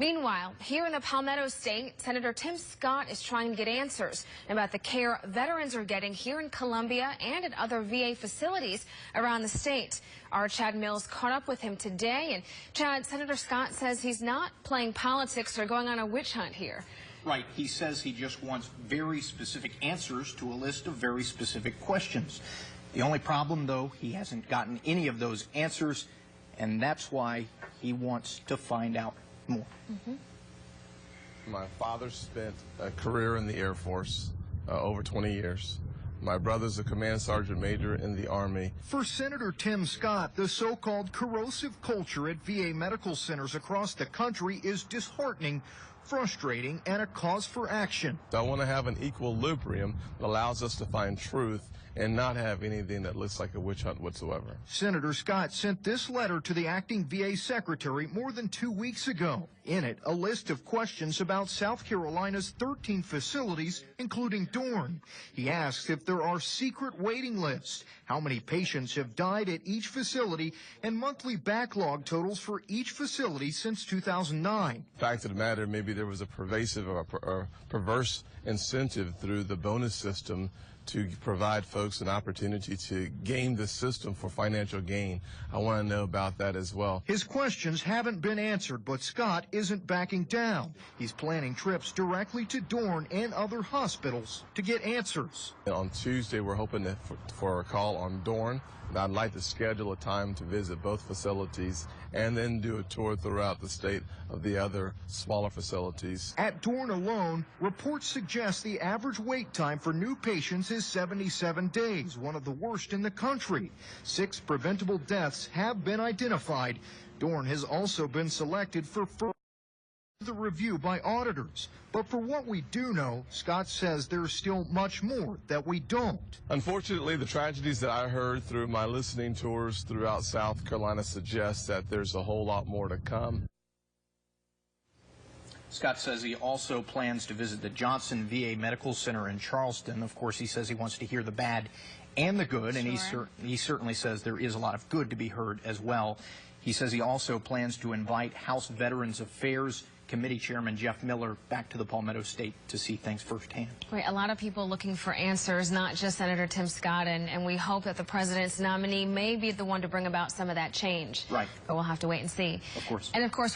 Meanwhile, here in the Palmetto State, Senator Tim Scott is trying to get answers about the care veterans are getting here in Columbia and at other VA facilities around the state. Our Chad Mills caught up with him today, and Chad, Senator Scott says he's not playing politics or going on a witch hunt here. Right. He says he just wants very specific answers to a list of very specific questions. The only problem, though, he hasn't gotten any of those answers, and that's why he wants to find out more. My father spent a career in the Air Force, over 20 years. My brother's a command sergeant major in the Army. For Senator Tim Scott, the so-called corrosive culture at VA medical centers across the country is disheartening, frustrating, and a cause for action. I want to have an equilibrium that allows us to find truth and not have anything that looks like a witch hunt whatsoever. Senator Scott sent this letter to the acting VA secretary more than 2 weeks ago. In it, a list of questions about South Carolina's 13 facilities, including Dorn. He asks if there are secret waiting lists, how many patients have died at each facility, and monthly backlog totals for each facility since 2009. Fact of the matter, maybe there was a pervasive or perverse incentive through the bonus system to provide folks an opportunity to game the system for financial gain. I want to know about that as well. His questions haven't been answered, but Scott isn't backing down. He's planning trips directly to Dorn and other hospitals to get answers. On Tuesday, we're hoping for a call on Dorn. And I'd like to schedule a time to visit both facilities and then do a tour throughout the state of the other smaller facilities. At Dorn alone, reports suggest the average wait time for new patients is 77 days, one of the worst in the country. 6 preventable deaths have been identified. Dorn has also been selected for the review by auditors. But for what we do know, Scott says there's still much more that we don't. Unfortunately, the tragedies that I heard through my listening tours throughout South Carolina suggest that there's a whole lot more to come. Scott says he also plans to visit the Johnson VA Medical Center in Charleston. Of course, he says he wants to hear the bad and the good, and he certainly says there is a lot of good to be heard as well. He says he also plans to invite House Veterans Affairs Committee Chairman Jeff Miller back to the Palmetto State to see things firsthand. Right, a lot of people looking for answers, not just Senator Tim Scott, and we hope that the president's nominee may be the one to bring about some of that change. Right. But we'll have to wait and see. Of course. And of course,